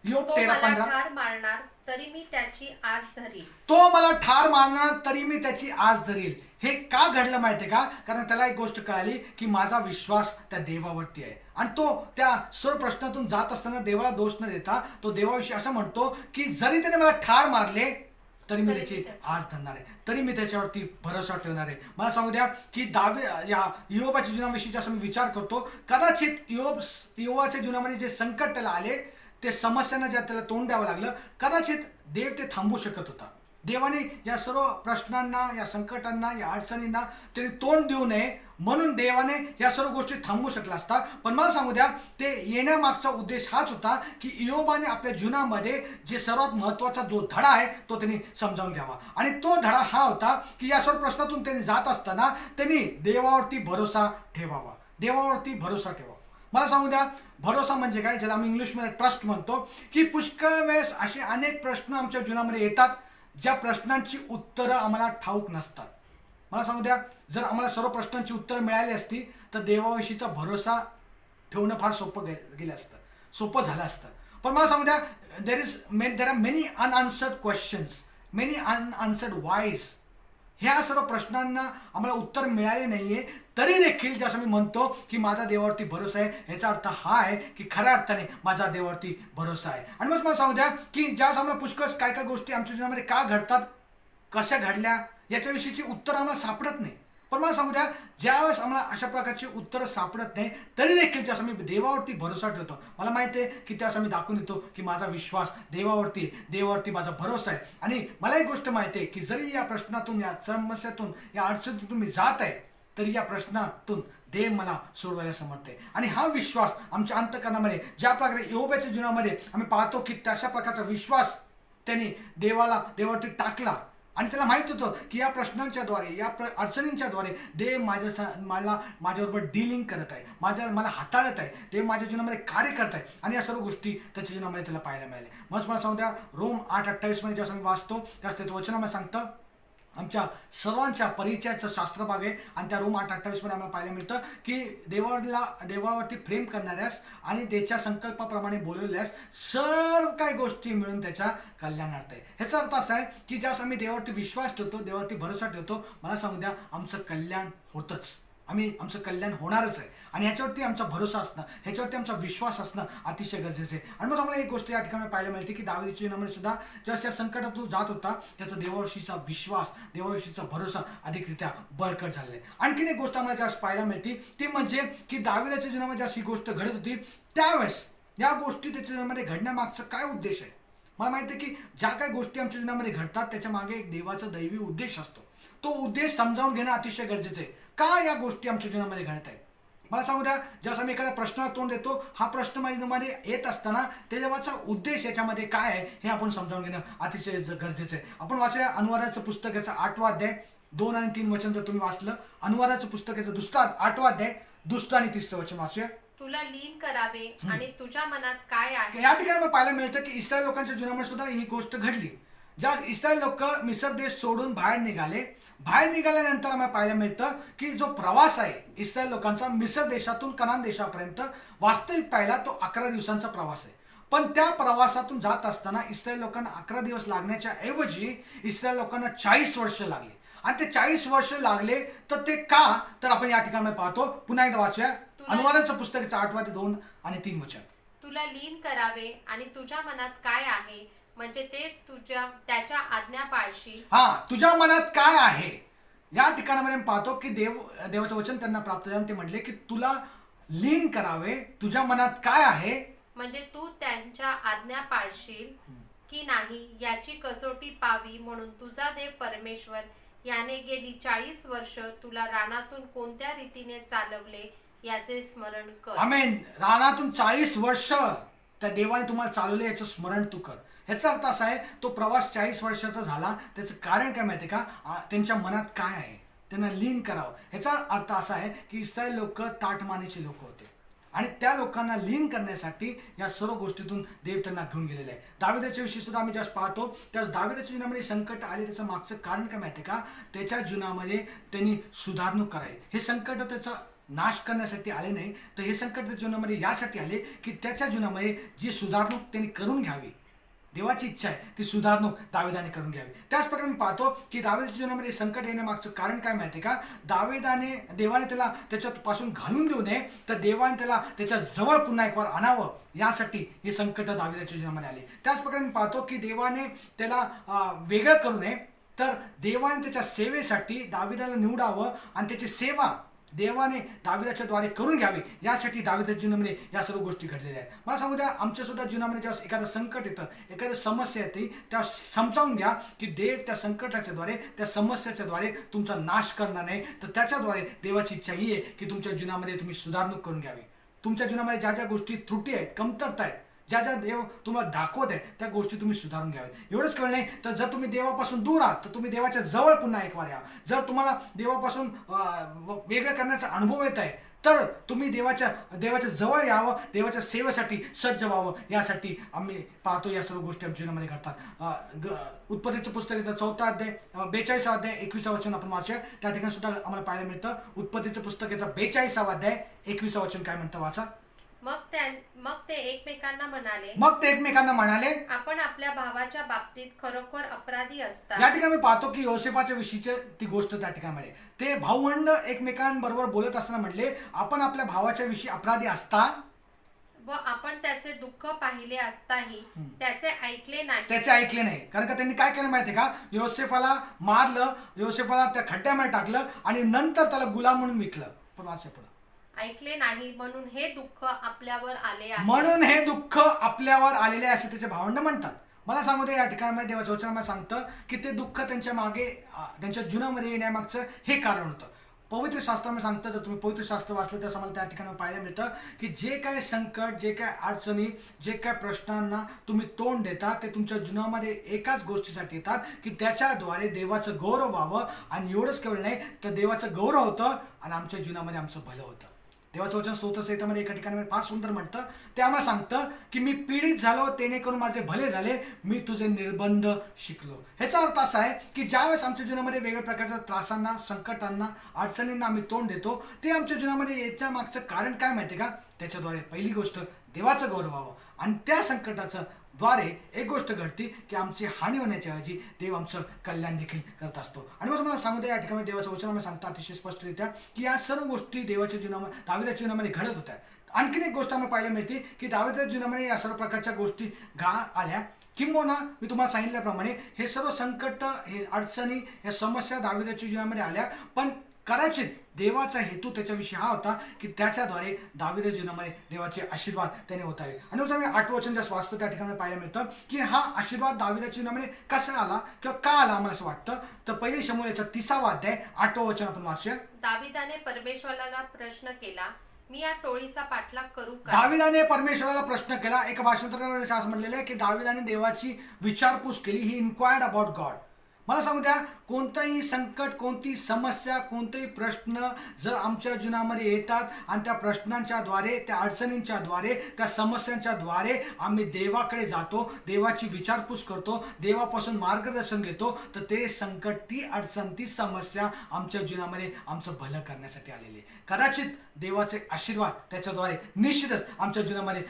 योग 13:15 ठार मारणार तरी मी त्याची आस धरील तो मला ठार मारणार तरी मी त्याची आस धरील हे का घडलं माहितीये का कारण त्याला एक गोष्ट कळाली की माझा विश्वास त्या देवावरती आहे आणि तो त्या सर्व प्रश्नातून जात असताना देवाला दोष न देता तो देवाविषयी असं म्हणतो की जरी त्याने मला ठार मारले तरी मी त्याची आस धरणार आहे तरी मी त्याच्यावरती भरोसा ठेवणार आहे मला सांगू द्या की या योबाच्या जीवनाविषयी जसं मी विचार करतो कदाचित योबाच्या जीवनामध्ये जे संकट त्याला आले ते समस्यांना ज्या त्याला तोंड द्यावं लागलं कदाचित देव ते थांबवू शकत होता देवाने या सर्व प्रश्नांना या संकटांना या अडचणींना त्यांनी तोंड देऊ नये म्हणून देवाने या सर्व गोष्टी थांबवू शकला असता पण मला सांगू द्या ते येण्यामागचा उद्देश हाच होता की योबाने आपल्या जीवनामध्ये जे सर्वात महत्त्वाचा जो धडा आहे तो त्यांनी समजावून घ्यावा आणि तो धडा हा होता की या सर्व प्रश्नातून त्यांनी जात असताना त्यांनी देवावरती भरोसा ठेवावा देवावरती भरोसा ठेवावा मला सांगू द्या भरोसा म्हणजे काय ज्याला आम्ही इंग्लिशमध्ये ट्रस्ट म्हणतो की पुष्कळ वेळेस असे अनेक प्रश्न आमच्या जीवनामध्ये येतात ज्या प्रश्नांची उत्तरं आम्हाला ठाऊक नसतात मला सांगू द्या जर आम्हाला सर्व प्रश्नांची उत्तरं मिळाली असती तर देवाविषयीचा भरोसा ठेवणं फार सोपं गेलं असतं सोपं झालं असतं पण मला सांगू द्या, there are many unanswered questions, many unanswered wise. ह्या सर्व प्रश्नांना आम्हाला उत्तर मिळाले नाहीये, तरी देखील जसं मी म्हणतो की माझा देवावरती भरोसा आहे, ह्याचा अर्थ हा आहे की खऱ्या अर्थाने माझा देवावरती भरोसा आहे. आणि मग मला सांगू द्या की ज्यावेळेस आम्हाला पुष्कळ काय काय गोष्टी आमच्या जीवनामध्ये का घडतात, कशा घडल्या, याच्याविषयीची उत्तर आम्हाला सापडत नाही. पण मला सांगू द्या, ज्यावेळेस आम्हाला अशा प्रकारची उत्तरं सापडत नाही, तरी देखील जसं मी देवावरती भरोसा ठेवतो, मला माहिती आहे की त्यास मी दाखवून देतो की माझा विश्वास देवावरती, देवावरती माझा भरोसा आहे. आणि मला एक गोष्ट माहिती आहे की जरी या प्रश्नातून, या समस्यातून, या अडचणीतून मी जात आहे, तरी या प्रश्नातून देव मला सोडवायला समर्थ आहे. आणि हा विश्वास आमच्या अंतःकरणामध्ये, ज्या प्रकारे योबाच्या जीवनामध्ये आम्ही पाहतो की तशा प्रकारचा विश्वास त्यांनी देवावरती टाकला. आणि त्याला माहीत होतं की या प्रश्नांच्या द्वारे, या अडचणींच्या द्वारे देव माझ्याबरोबर डीलिंग करत आहे, मला हाताळत आहे, देव माझ्या जीवनामध्ये कार्य करत आहे. आणि या सर्व गोष्टी त्याच्या जीवनामध्ये त्याला पाहायला मिळाल्या. मग मला सांगू द्या, रोम 8:28 मध्ये जसं मी वाचतो त्यास त्याचं वचन आम्हाला सांगतं, आमच्या सर्वांच्या परिचयाचं शास्त्रभाग आहे. आणि त्या रोम 8:28 मध्ये आम्हाला पाहायला मिळतं की देवावरती प्रेम करणाऱ्यास आणि त्याच्या संकल्पाप्रमाणे बोलवल्यास सर्व काही गोष्टी मिळून त्याच्या कल्याणार्थ आहे. ह्याचा अर्थ असा आहे की ज्यास आम्ही देवावरती विश्वास ठेवतो, देवावरती भरोसा ठेवतो, मला सांगू द्या आमचं कल्याण होतंच, आमचं कल्याण होणारच आहे. आणि ह्याच्यावरती आमचा भरोसा असणं, ह्याच्यावरती आमचा विश्वास असणं अतिशय गरजेचं आहे. आणि मग आम्हाला एक गोष्ट या ठिकाणी पाहायला मिळते की दावीदाच्या जीवनामध्ये सुद्धा ज्या संकटातून जात होता, त्याचा देवाविषयीचा विश्वास, देवाविषयीचा भरोसा अधिकरित्या बळकट झालेला आहे. आणखीन एक गोष्ट आम्हाला ज्यावेळेस पाहायला मिळते ती म्हणजे की दावीदाच्या जीवनामध्ये ज्यावेळेस ही गोष्ट घडत होती, त्यावेळेस या गोष्टी त्याच्या जीवनामध्ये घडण्यामागचा काय उद्देश आहे. मला माहिती आहे की ज्या काही गोष्टी आमच्या जीवनामध्ये घडतात त्याच्या मागे एक देवाचा दैवी उद्देश असतो. तो उद्देश समजावून घेणं अतिशय गरजेचं आहे. का या गोष्टी आमच्या जीवनामध्ये घडत आहेत, मला सांगू द्या, जसं मी एखाद्या प्रश्नाला तोंड देतो, हा प्रश्न माझ्या जीवनामध्ये येत असताना त्याचा उद्देश याच्यामध्ये काय आहे हे आपण समजावून घेणं अतिशय गरजेचं आहे. आपण वाचूया अनुवादाचं पुस्तक, याचा 8वा अध्याय 2 आणि 3 वचन जर तुम्ही वाचलं, अनुवादाचं पुस्तक याचं 8वा अध्याय 2 आणि 3 वचन वाचूया. तुला लीन करावे आणि तुझ्या मनात काय आहे. या ठिकाणी मला पाहायला मिळतं की इस्रायल लोकांच्या जीवनामध्ये सुद्धा ही गोष्ट घडली. ज्या इस्रायल लोक मिसर देश सोडून बाहेर निघाल्यानंतर आम्हाला पाहायला मिळतं की जो प्रवास आहे इस्रायल लोकांचा मिसर देशातून कनान देशापर्यंत, वास्तविक पाहिला तो 11 दिवसांचा प्रवास आहे. पण त्या प्रवासातून जात असताना इस्रायल लोकांना 11 दिवस लागण्याच्या ऐवजी इस्रायल लोकांना 40 वर्ष लागले. आणि ते 40 वर्ष लागले तर ते का, तर आपण या ठिकाणी पाहतो. पुन्हा एकदा वाचूया अनुवादाचं पुस्तक 8वा अध्याय 2 आणि 3 वचन. तुला लीन करावे आणि तुझ्या मनात काय आहे, म्हणजे ते त्याच्या आज्ञा पाळशील. तुझ्या मनात काय आहे, या ठिकाणामध्ये पाहतो की देवाचं वचन त्यांना प्राप्त झालं. ते म्हटले की तुला लीन करावे, तुझ्या मनात काय आहे, म्हणजे तू त्यांच्या आज्ञा पाळशील की नाही याची कसोटी पावी, म्हणून तुझा देव परमेश्वर याने गेली 40 वर्ष तुला रानातून कोणत्या रीतीने चालवले याचे स्मरण कर. आमेन. रानातून 40 वर्ष त्या देवाने तुम्हाला चालवले याचं स्मरण तू कर. ह्याचा अर्थ असा आहे, तो प्रवास 40 वर्षाचा झाला, त्याचं कारण काय माहिती का, त्यांच्या मनात काय आहे, त्यांना लीन करावं. ह्याचा अर्थ असा आहे की इस्रायल लोक ताठमानेचे लोक होते आणि त्या लोकांना लीन करण्यासाठी या सर्व गोष्टीतून देव त्यांना घेऊन गेलेले आहे. दाविदाच्या विषयी सुद्धा आम्ही ज्यावेळेस पाहतो त्याच दाविदाच्या जीवनामध्ये संकट आले, त्याचं मागचं कारण काय माहिती का, त्याच्या जीवनामध्ये त्यांनी सुधारणूक करावी. हे संकट त्याचा नाश करण्यासाठी आले नाही, तर हे संकट त्याच्या जीवनामध्ये यासाठी आले की त्याच्या जीवनामध्ये जी सुधारणूक त्यांनी करून घ्यावी, देवाची इच्छा आहे ती सुधारणूक दाविदाने करून घ्यावी. त्याच प्रकारे मी पाहतो की दाविदाच्या जीवनामध्ये संकट येण्यामागचं कारण काय माहिती का, देवाने त्याला त्याच्यापासून घालून देऊ नये, तर देवाने त्याला त्याच्या जवळ पुन्हा एक वार आणावं, यासाठी हे संकट दाविदाच्या जीवनामध्ये आले. त्याच प्रकारे मी पाहतो की देवाने त्याला वेगळं करू नये, तर देवाने त्याच्या सेवेसाठी दाविदाला निवडावं आणि त्याची सेवा देवाने दाविदाच्या द्वारे करून घ्यावी, यासाठी दाविदाच्या जीवनामध्ये या सर्व गोष्टी घडलेल्या आहेत. मला सांगू द्या, आमच्या सुद्धा जीवनामध्ये जेव्हा एखादं संकट येतं, एखादी समस्या येते, तेव्हा समजावून घ्या की देव त्या संकटाच्या द्वारे, त्या समस्याच्या द्वारे तुमचा नाश करणार नाही, तर त्याच्याद्वारे देवाची इच्छा ही आहे की तुमच्या जीवनामध्ये तुम्ही सुधारणूक करून घ्यावी. तुमच्या जीवनामध्ये ज्या ज्या गोष्टी त्रुटी आहेत, कमतरता आहेत, ज्या ज्या देव तुम्हाला दाखवत आहे त्या गोष्टी तुम्ही सुधारून घ्याव्यात. एवढंच कळलं नाही तर जर तुम्ही देवापासून दूर आहात तर तुम्ही देवाच्या जवळ पुन्हा एक वार या. जर तुम्हाला देवापासून वेगळं करण्याचा अनुभव येत आहे तर तुम्ही देवाच्या जवळ यावं, देवाच्या सेवेसाठी सज्ज व्हावं, यासाठी आम्ही पाहतो या सर्व गोष्टी आमच्या जीवनामध्ये घडतात. उत्पत्तीचं पुस्तकाचा 4 अध्याय 42 अध्याय 21 वचन आपण वाचूया. त्या ठिकाणी सुद्धा आम्हाला पाहायला मिळतं. उत्पत्तीचं पुस्तकाचा 42 अध्याय 21 वचन काय म्हणतं, वाचा. मग ते एकमेकांना म्हणाले आपण आपल्या भावाच्या बाबतीत खरोखर अपराधी या असता. ठिकाणी मी पाहतो की योसेफाच्या विषयीची ती गोष्ट त्या ठिकाणी ते भाऊबंड एकमेकांबरोबर बोलत असताना म्हणले आपण आपल्या भावाच्या विषयी अपराधी असता व आपण त्याचे दुःख पाहिले असताही त्याचे ऐकले त्याचे ऐकले नाही. कारण का त्यांनी काय केलं माहितीये का, योसेफाला मारलं, योसेफाला त्या खड्ड्यामध्ये टाकलं आणि नंतर त्याला गुलाम म्हणून विकलं. पण वाचा पुढं. ऐकले नाही म्हणून हे दुःख आपल्यावर आले आहे. म्हणून हे दुःख आपल्यावर आलेले आहे असे त्याचे भावंड म्हणतात. मला सांगू दे या ठिकाणी देवाच्या वचनामध्ये सांगतं की ते दुःख त्यांच्या मागे त्यांच्या जीवनामध्ये येण्यामागचं हे कारण होतं. पवित्र शास्त्रामध्ये सांगतं, जर तुम्ही पवित्र शास्त्र वाचलं तर आम्हाला त्या ठिकाणी पाहायला मिळतं की जे काय संकट, जे काय अडचणी, जे काय प्रश्नांना तुम्ही तोंड देता ते तुमच्या जीवनामध्ये एकाच गोष्टीसाठी येतात की त्याच्याद्वारे देवाचं गौरव व्हावं. आणि एवढंच केवळ नाही तर देवाचं गौरव होतं आणि आमच्या जीवनामध्ये आमचं भलं होतं. देवाचं वचन स्तोत्रसंहितेमध्ये एका ठिकाणी फार सुंदर म्हणतं, ते आम्हाला सांगतं की मी पीडित झालो तेणे करून माझे भले झाले, मी तुझे निर्बंध शिकलो. ह्याचा अर्थ असा आहे की ज्यावेळेस आमच्या जीवनामध्ये वेगवेगळ्या प्रकारच्या त्रासांना, संकटांना, अडचणींना आम्ही तोंड देतो ते आमच्या जीवनामध्ये याच्या मागचं कारण काय माहिती का, त्याच्याद्वारे पहिली गोष्ट देवाचं गौरव व्हावं. आणि त्या संकटाचं द्वारे एक गोष्ट घडते की आमची हानी होण्याच्या ऐवजी देव आमचं कल्याण देखील करत असतो. आणि मग मला सांगू दे या ठिकाणी देवाच्या वचनामध्ये सांगता अतिशय स्पष्टरित्या की या सर्व गोष्टी देवाच्या जीवनामध्ये, दाविदाच्या जीवनामध्ये घडत होत्या. आणखीन एक गोष्ट आम्हाला पाहायला मिळते की दाविदाच्या जीवनामध्ये या सर्व प्रकारच्या गोष्टी आल्या. किंबहुना मी तुम्हाला सांगितल्याप्रमाणे हे सर्व संकट, हे अडचणी, ह्या समस्या दाविदाच्या जीवनामध्ये आल्या, पण कदाचित देवाचा हेतू त्याच्याविषयी हा होता की त्याच्याद्वारे दाविदाच्या जीवनामध्ये देवाचे आशीर्वाद त्याने होत आहे. आणि जर मी 8 वचन ज्या वाचतो त्या ठिकाणी पाहायला मिळतं की हा आशीर्वाद दाविदाच्या जीवनामध्ये कसा आला किंवा का आला आम्हाला असं वाटतं. तर पहिले शमूएलचा 30वा अध्याय 8वं वचन आपण वाचूया. दाविदाने परमेश्वराला प्रश्न केला, मी या टोळीचा पाठलाग करू का? दाविदाने परमेश्वराला प्रश्न केला. एक भाषांतरामध्ये असं म्हटलेलं आहे की दाविदाने देवाची विचारपूस केली. ही इन्क्वायर्ड अबाउट गॉड. मला सांगू द्या, कोणताही संकट, कोणती समस्या, कोणतेही प्रश्न जर आमच्या जीवनामध्ये येतात आणि त्या प्रश्नांच्या द्वारे, त्या अडचणींच्या द्वारे, त्या समस्यांच्या द्वारे आम्ही देवाकडे जातो, देवाची विचारपूस करतो, देवापासून मार्गदर्शन घेतो, तर ते संकट, ती अडचण, ती समस्या आमच्या जीवनामध्ये आमचं भलं करण्यासाठी आलेले. कदाचित देवाचे आशीर्वाद त्याच्याद्वारे निश्चितच आमच्या जीवनामध्ये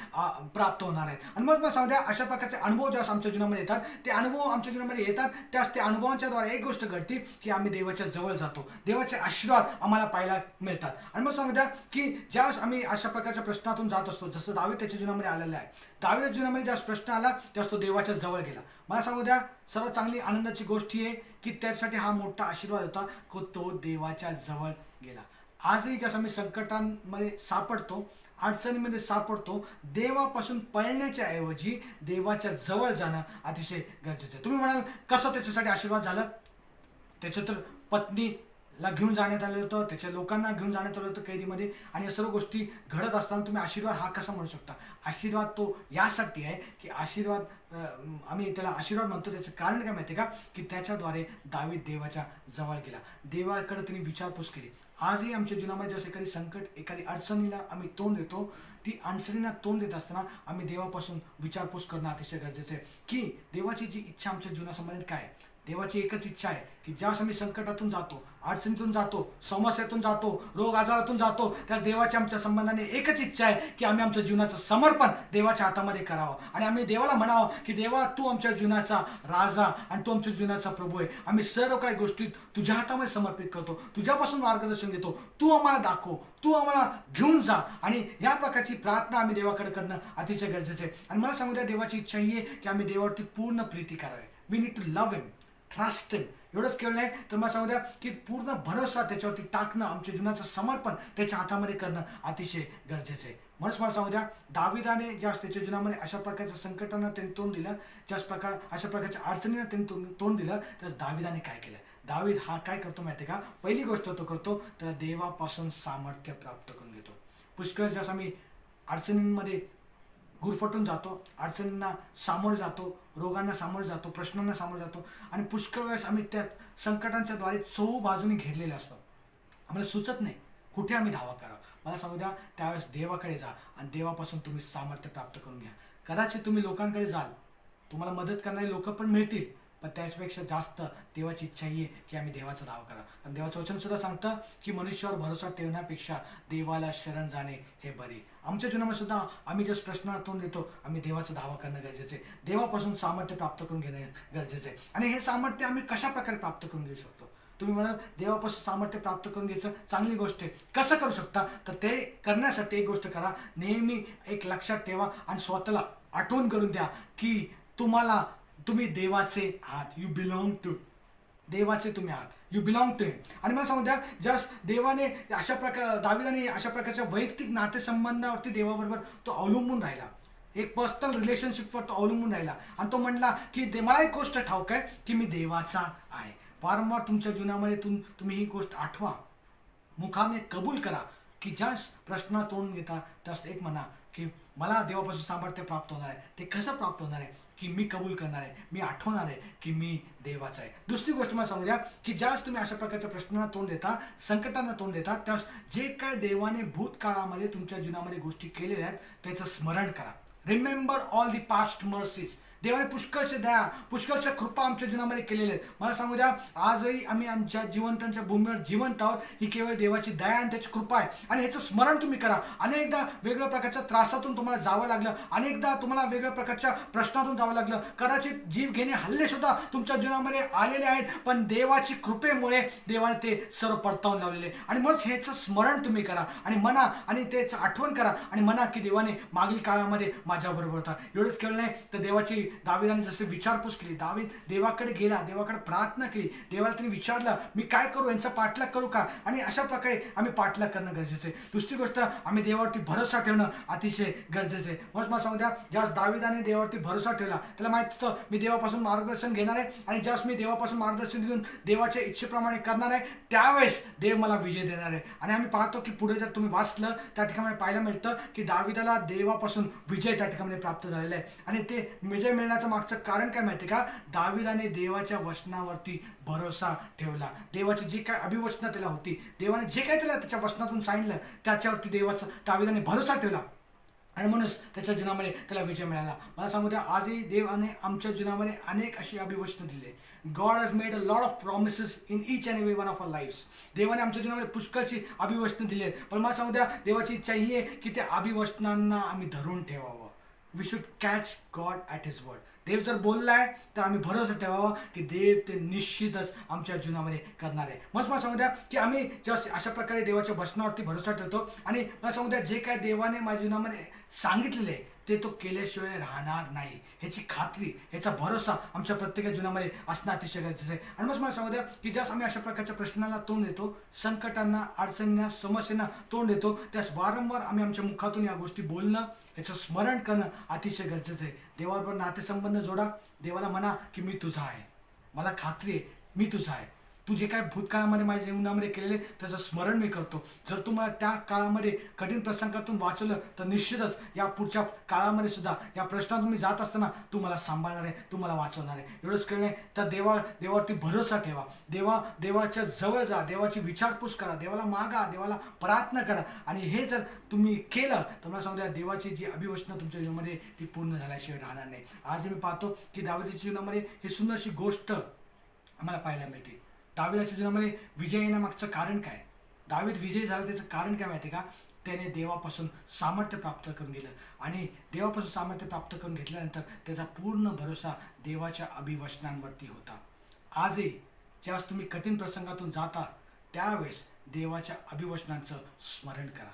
प्राप्त होणार आहेत. आणि मग सांगू द्या, अशा प्रकारचे अनुभव ज्यावेळेस आमच्या जीवनामध्ये येतात, ते अनुभव आमच्या जीवनामध्ये येतात, त्यास ते अनुभवांच्या द्वारे एक गोष्ट घडते की आम्ही देवाच्या जवळ जातो, देवाचे आशीर्वाद आम्हाला पाहायला मिळतात. आणि मग सांगू द्या की ज्यावेळेस आम्ही अशा प्रकारच्या प्रश्नातून जात असतो, जसं दावीद त्याच्या जीवनामध्ये आलेला आहे, दावीदाच्या जीवनामध्ये ज्यावेळेस प्रश्न आला त्यावेळेस तो देवाच्या जवळ गेला. मला सांगू द्या, सर्वात चांगली आनंदाची गोष्ट आहे की त्यासाठी हा मोठा आशीर्वाद होता की तो देवाच्या जवळ गेला. आजही ज्यास आम्ही संकटांमध्ये सापडतो, अडचणीमध्ये सापडतो, देवापासून पळण्याच्या ऐवजी देवाच्या जवळ जाणं अतिशय गरजेचं आहे. तुम्ही म्हणाल कसं त्याच्यासाठी आशीर्वाद झालं? त्याच्या तर पत्नीला घेऊन जाण्यात आलं होतं, त्याच्या लोकांना घेऊन जाण्यात आलं होतं कैदीमध्ये, आणि या सर्व गोष्टी घडत असताना तुम्ही आशीर्वाद हा कसा म्हणू शकता? आशीर्वाद तो यासाठी आहे की आशीर्वाद, आम्ही त्याला आशीर्वाद म्हणतो, त्याचं कारण काय माहिती आहे का, की त्याच्याद्वारे दावीद देवाच्या जवळ गेला, देवाकडे त्यांनी विचारपूस केली. आजही आमच्या जीवनामध्ये जसं एखादी संकट, एखादी अडचणीला आम्ही तोंड देतो, ती अडचणींना तोंड देत असताना आम्ही देवापासून विचारपूस करणं अतिशय गरजेचं आहे की देवाची जी इच्छा आमच्या जीवनासंबंधित काय आहे. देवाची एकच इच्छा आहे की ज्यावेळेस आम्ही संकटातून जातो, अडचणीतून जातो, समस्यातून जातो, रोग आजारातून जातो, त्यास देवाची आमच्या संबंधाने एकच इच्छा आहे की आम्ही आमच्या जीवनाचं समर्पण देवाच्या हातामध्ये करावं आणि आम्ही देवाला म्हणावं की देवा, तू आमच्या जीवनाचा राजा आणि तू आमच्या जीवनाचा प्रभू आहे. आम्ही सर्व काही गोष्टी तुझ्या हातामध्ये समर्पित करतो, तुझ्यापासून मार्गदर्शन घेतो, तू आम्हाला दाखव, तू आम्हाला घेऊन जा. आणि या प्रकारची प्रार्थना आम्ही देवाकडे करणं अतिशय गरजेचं आहे. आणि मला सांगू द्या, देवाची इच्छा ही आहे की आम्ही देवावरती पूर्ण प्रीती करावी. We need to love him, trust him. एवढंच केलं नाही तर मला सांगू द्या की पूर्ण भरोसा त्याच्यावरती टाकणं, आमच्या जीवनाचं समर्पण त्याच्या हातामध्ये करणं अतिशय गरजेचं आहे. म्हणूनच मला सांगू द्या, दाविदाने ज्या त्याच्या जीवनामध्ये अशा प्रकारच्या संकटांना त्यांनी तोंड दिलं, अशा प्रकारच्या अडचणींना त्यांनी तोंड दिलं, तर दाविदाने काय केलं? दावीद हा काय करतो माहिती आहे का? पहिली गोष्ट तो करतो तर देवापासून सामर्थ्य प्राप्त करून घेतो. पुष्कळ जसं आम्ही अडचणींमध्ये गुरफटून जातो, अडचणींना सामोरं जातो, रोगांना सामोरं जातो, प्रश्नांना सामोरं जातो, आणि पुष्कळ वेळेस आम्ही त्या संकटांच्या द्वारे चहू बाजूने घेरलेले असतो. आम्हाला सुचत नाही कुठे आम्ही धावा करावा. मला सांगू द्या, त्यावेळेस देवाकडे जा आणि देवापासून तुम्ही सामर्थ्य प्राप्त करून घ्या. कदाचित तुम्ही लोकांकडे जाल, तुम्हाला मदत करणारे लोक पण मिळतील, पण त्यापेक्षा जास्त देवाची इच्छा ही आहे की आम्ही देवाचा धावा करा. आणि देवाचं वचन सुद्धा सांगतं की मनुष्यावर भरोसा ठेवण्यापेक्षा देवाला शरण जाणे हे बरे. आमच्या जीवनामध्ये सुद्धा आम्ही जस्ट प्रश्नातून देतो, आम्ही देवाचा धावा करणं गरजेचं आहे. देवापासून सामर्थ्य प्राप्त करून घेणं गरजेचं आहे. आणि हे सामर्थ्य आम्ही कशा प्रकारे प्राप्त करून घेऊ शकतो? तुम्ही म्हणाल देवापासून सामर्थ्य प्राप्त करून घ्यायचं, चांगली गोष्ट आहे. कसं करू शकता? तर ते करण्यासाठी एक गोष्ट करा, नेहमी एक लक्षात ठेवा आणि स्वतःला आठवण करून द्या की तुम्ही देवाचे आहात. यू बिलॉंग टू देवाचे तुम्ही आहात. यू बिलॉंग टू हिम. आणि मला सांगू द्या, जस्ट देवाने दाविदाने अशा प्रकारच्या वैयक्तिक नातेसंबंधावरती देवाबरोबर तो अवलंबून राहिला. एक पर्सनल रिलेशनशिपवर तो अवलंबून राहिला आणि तो म्हणला की मला एक गोष्ट ठाऊक आहे की मी देवाचा आहे. वारंवार तुमच्या जीवनामध्ये तुम्ही ही गोष्ट आठवा, मुखाने कबूल करा की ज्या प्रश्नात तोंड घेता त्यास एक म्हणा की मला देवापासून सामर्थ्य प्राप्त होणार आहे. ते कसं प्राप्त होणार आहे? की मी कबूल करणार आहे, मी आठवणार आहे की मी देवाचा आहे. दुसरी गोष्ट मला सांगू द्या की ज्यावेळेस तुम्ही अशा प्रकारच्या प्रश्नांना तोंड देता, संकटांना तोंड देता, त्यास जे काय देवाने भूतकाळामध्ये तुमच्या जीवनामध्ये गोष्टी केलेल्या आहेत त्याचं स्मरण करा. Remember all the past mercies. देवाने पुष्कळचे दया, पुष्कळच्या कृपा आमच्या जीवनामध्ये केलेल्या आहेत. मला सांगू द्या, आजही आम्ही आमच्या जिवंतांच्या भूमीवर जिवंत आहोत, ही केवळ देवाची दया आणि त्याची कृपा आहे. आणि ह्याचं स्मरण तुम्ही करा. अनेकदा वेगवेगळ्या प्रकारच्या त्रासातून तुम्हाला जावं लागलं, अनेकदा तुम्हाला वेगवेगळ्या प्रकारच्या प्रश्नातून जावं लागलं, कदाचित जीव घेणे हल्ले सुद्धा तुमच्या जीवनामध्ये आलेले आहेत, पण देवाची कृपेमुळे देवाने ते सर्व परतावून लावलेले. आणि म्हणून ह्याचं स्मरण तुम्ही करा आणि म्हणा आणि त्याचं आठवण करा आणि म्हणा की देवाने मागील काळामध्ये माझ्याबरोबर होता. एवढंच केलं नाही तर देवाची दाविदाने जसे विचारपूस केली, दावीद देवाकडे गेला, देवाकडे प्रार्थना केली, देवाला त्यांनी विचारलं मी काय करू, यांचा पाठलाग करू का? आणि अशा प्रकारे आम्ही पाठलाग करणं गरजेचं आहे. दुसरी गोष्ट, आम्ही देवावरती भरोसा ठेवणं अतिशय गरजेचं आहे. म्हणून मला सांगू द्या, ज्यास दाविदाने देवावरती भरोसा ठेवला त्याला माहित होतं मी देवापासून मार्गदर्शन घेणार आहे आणि ज्यास मी देवापासून मार्गदर्शन घेऊन देवाच्या इच्छेप्रमाणे करणार आहे त्यावेळेस देव मला विजय देणार आहे. आणि आम्ही पाहतो की पुढे जर तुम्ही वाचलं त्या ठिकाणी पाहायला मिळतं की दाविदाला देवापासून विजय त्या ठिकाणी प्राप्त झालेला आहे. आणि ते विजय मिळण्याचं मागचं कारण काय माहिती का? दाविदाने देवाच्या वचनावरती भरोसा ठेवला. देवाची जी काय अभिवचनं त्याला होती, देवाने जे काय त्याला त्याच्या वचनातून सांगितलं त्याच्यावरती दाविदाने भरोसा ठेवला आणि म्हणूनच त्याच्या जीवनामध्ये त्याला विजय मिळाला. मला सांगू द्या, आजही देवाने आमच्या जीवनामध्ये अनेक अशी अभिवचनं दिली आहे. God has made a lot of promises in each and every one of our lives. देवाने आमच्या जीवनामध्ये पुष्कळची अभिवचनं दिली आहेत. पण मला सांगू द्या, देवाची इच्छा ही आहे की त्या अभिवचनांना आम्ही धरून ठेवावं. We should catch God at his word. देव जर बोलला आहे तर आम्ही भरोसा ठेवावा की देव ते निश्चितच आमच्या जीवनामध्ये करणार आहे. मग मला सांगू द्या की आम्ही जस्ट अशा प्रकारे देवाच्या वचनावरती भरोसा ठेवतो आणि मला सांगू द्या जे काय देवाने माझ्या जीवनामध्ये सांगितलेले आहे ते तो केल्याशिवाय राहणार नाही, ह्याची खात्री, ह्याचा भरोसा आमच्या प्रत्येक जीवनामध्ये असणं अतिशय गरजेचं आहे. आणि मग मला सांगू द्या की ज्यास आम्ही अशा प्रकारच्या प्रश्नांना तोंड देतो, संकटांना, अडचणींना, समस्यांना तोंड देतो, त्यास वारंवार आम्ही आमच्या मुखातून या गोष्टी बोलणं, याचं स्मरण करणं अतिशय गरजेचं आहे. देवाबरोबर नातेसंबंध जोडा. देवाला म्हणा की मी तुझा आहे, मला खात्री आहे मी तुझा आहे. तू जे काय भूतकाळामध्ये माझ्या जीवनामध्ये केलेले त्याचं स्मरण मी करतो. जर तुम्हाला त्या काळामध्ये कठीण प्रसंगातून वाचवलं तर निश्चितच या पुढच्या काळामध्ये सुद्धा या प्रश्नातून मी जात असताना तू मला सांभाळणार आहे, तू मला वाचवणार आहे. एवढंच केलं नाही तर देवावरती भरोसा ठेवा. देवाच्या जवळ जा, देवाची विचारपूस करा, देवाला मागा, देवाला प्रार्थना करा. आणि हे जर तुम्ही केलं तर मला सांगू द्या देवाची जी अभिवचनं तुमच्या जीवनामध्ये ती पूर्ण झाल्याशिवाय राहणार नाही. आज मी पाहतो की दाविदाच्या जीवनामध्ये ही सुंदरशी गोष्ट आम्हाला पाहायला मिळते. दाविदाच्या जीवनामध्ये विजय येण्यामागचं कारण काय? दावीद विजयी झाला त्याचं कारण काय माहिती का? त्याने देवापासून सामर्थ्य प्राप्त करून गेलं आणि देवापासून सामर्थ्य प्राप्त करून घेतल्यानंतर त्याचा पूर्ण भरोसा देवाच्या अभिवचनांवरती होता. आजही ज्यावेळेस तुम्ही कठीण प्रसंगातून जाता त्यावेळेस देवाच्या अभिवचनांचं स्मरण करा.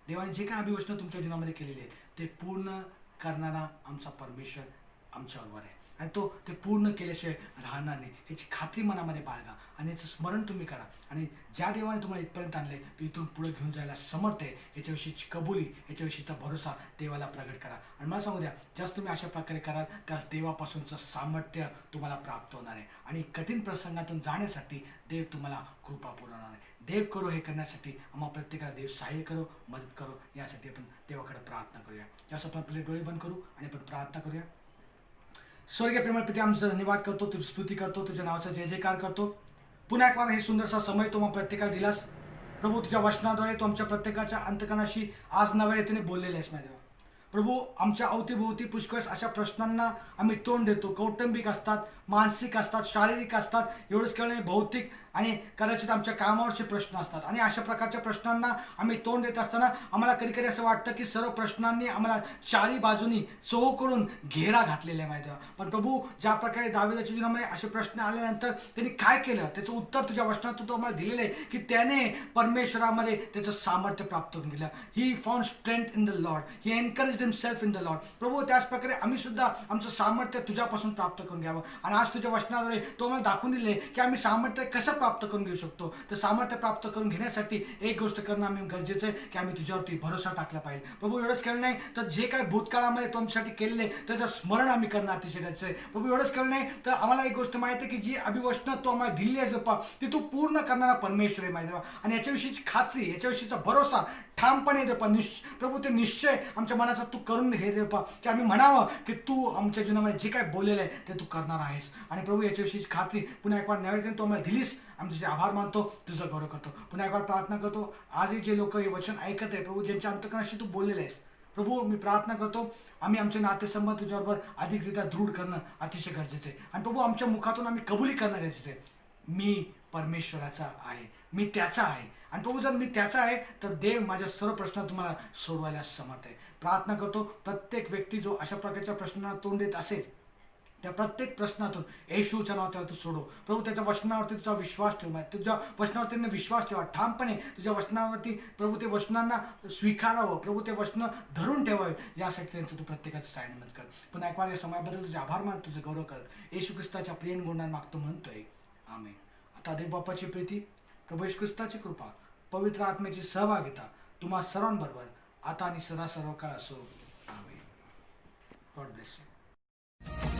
देवाने जे काय अभिवचनं तुमच्या जीवनामध्ये केलेली आहेत ते पूर्ण करणारा आमचा परमेश्वर आमच्याबरोबर आहे आणि तो ते पूर्ण केल्याशिवाय राहणार नाही, याची खात्री मनामध्ये बाळगा आणि याचं स्मरण तुम्ही करा. आणि ज्या देवाने तुम्हाला इथपर्यंत आणले तो इथून पुढे घेऊन जायला समर्थ आहे, याच्याविषयीची कबुली, याच्याविषयीचा भरोसा देवाला प्रगट करा. आणि मला सांगू द्या, ज्यास तुम्ही अशा प्रकारे कराल त्यास देवापासूनचं सामर्थ्य तुम्हाला प्राप्त होणार आहे आणि कठीण प्रसंगातून जाण्यासाठी देव तुम्हाला कृपा पुरवणार आहे. देव करो हे करण्यासाठी आम्हा प्रत्येकाला देव सहाय्य करो, मदत करो. यासाठी आपण देवाकडे प्रार्थना करूया. यास आपण आपले डोळे बंद करू आणि आपण प्रार्थना करूया. स्वर्गीय प्रेमळ पिते, आमचा धन्यवाद करतो, तुझी स्तुती करतो, तुझ्या नावाचा जय जयकार करतो. पुन्हा एक वार हे सुंदरसा समय तू प्रत्येकाला दिलास प्रभू. तुझ्या वचनाद्वारे तू आमच्या प्रत्येकाच्या अंतकरणाशी आज नव्या रीतीने बोललेले आहेस माझ्या देवा. प्रभू आमच्या अवतीभोवती पुष्कळ अशा प्रश्नांना आम्ही तोंड देतो. कौटुंबिक असतात, मानसिक असतात, शारीरिक असतात, एवढंच केलं भौतिक आणि कदाचित आमच्या कामावरचे प्रश्न असतात. आणि अशा प्रकारच्या प्रश्नांना आम्ही तोंड देत असताना आम्हाला कधी कधी असं वाटतं की सर्व प्रश्नांनी आम्हाला चारी बाजूनी चोहकडून घेरा घातलेला आहे माहिती आहे. पण प्रभू ज्या प्रकारे दाविदाच्या जीवनामध्ये असे प्रश्न आल्यानंतर त्यांनी काय केलं त्याचं उत्तर तुझ्या वचनातून तो आम्हाला दिलेलं आहे की त्याने परमेश्वरामध्ये त्याचं सामर्थ्य प्राप्त करून गेलं. He found strength in the Lord, he encourage himself in the Lord. प्रभू त्याच प्रकारे आम्ही सुद्धा आमचं सामर्थ्य तुझ्यापासून प्राप्त करून घ्यावं. आणि आज तुझ्या वचनाद्वारे तो आम्हाला दाखवून दिले की आम्ही सामर्थ्य कसं प्राप्त करून घेऊ शकतो. तर सामर्थ्य प्राप्त करून घेण्यासाठी एक गोष्ट करणं आम्ही गरजेचं आहे की आम्ही तुझ्यावरती भरोसा टाकला पाहिजे. प्रभू एवढंच केलं नाही तर जे काही भूतकाळामध्ये तो आमच्यासाठी केलेले त्याचं स्मरण आम्ही करणं अतिशय गरजेचं आहे. प्रभू एवढंच केलं नाही तर आम्हाला एक गोष्ट माहिती आहे की जी अभिवचनं तो आम्हाला दिली आहे बाप्पा ती तू पूर्ण करणारा परमेश्वर आहे माहिती आहे. आणि याच्याविषयीची खात्री, याच्याविषयीचा भरोसा ठामपणे देपा प्रभू ते निश्चय आमच्या मनाचा तू करून घे देपा की आम्ही म्हणावं की तू आमच्या जीवनामध्ये जे काय बोललेलं आहे ते तू करणार आहेस. आणि प्रभू याच्याविषयीची खात्री पुन्हा एक वार नव्याने तू आम्हाला दिलीस. आम्ही तुझे आभार मानतो, तुझं गौरव करतो. पुन्हा एक वार प्रार्थना करतो आजही जे लोक हे वचन ऐकत आहे प्रभू ज्यांच्या अंतकरणाशी तू बोललेलं आहेस प्रभू मी प्रार्थना करतो आम्ही आमचे नातेसंबंध तुझ्याबरोबर अधिकरित्या दृढ करणं अतिशय गरजेचं आहे. आणि प्रभू आमच्या मुखातून आम्ही कबुली करणं गरजेचं आहे. मी परमेश्वराचा आहे, मी त्याचा आहे. आणि प्रभू जर मी त्याचा आहे तर देव माझ्या सर्व प्रश्न तुम्हाला सोडवायला समर्थ आहे. प्रार्थना करतो प्रत्येक व्यक्ती जो अशा प्रकारच्या प्रश्नांना तोंड देत असेल त्या प्रत्येक प्रश्नातून येशूच्या नावावर तू सोडव. प्रभू त्याच्या वचनावरती तुझा विश्वास ठेव, तुझ्या वचनावरती विश्वास ठेवा ठामपणे तुझ्या वचनावरती. प्रभू ते वचनांना स्वीकारावं, प्रभू ते वचनं धरून ठेवावे यासाठी त्यांचं तू प्रत्येकाचं सायन्मत कर. पुन्हा एक वार या समयाबद्दल तुझे आभार मान, तुझं गौरव करत येशू ख्रिस्ताच्या प्रिय गुणांना मागतो म्हणतोय आमेन. आता देव बाप्पाची प्रीती, प्रभू येशू ख्रिस्ताची कृपा, पवित्र आत्म्याची सहभागिता तुम्हा सर्वांबरोबर आता आणि सदा सर्व काळ असो. आमेन. God bless you.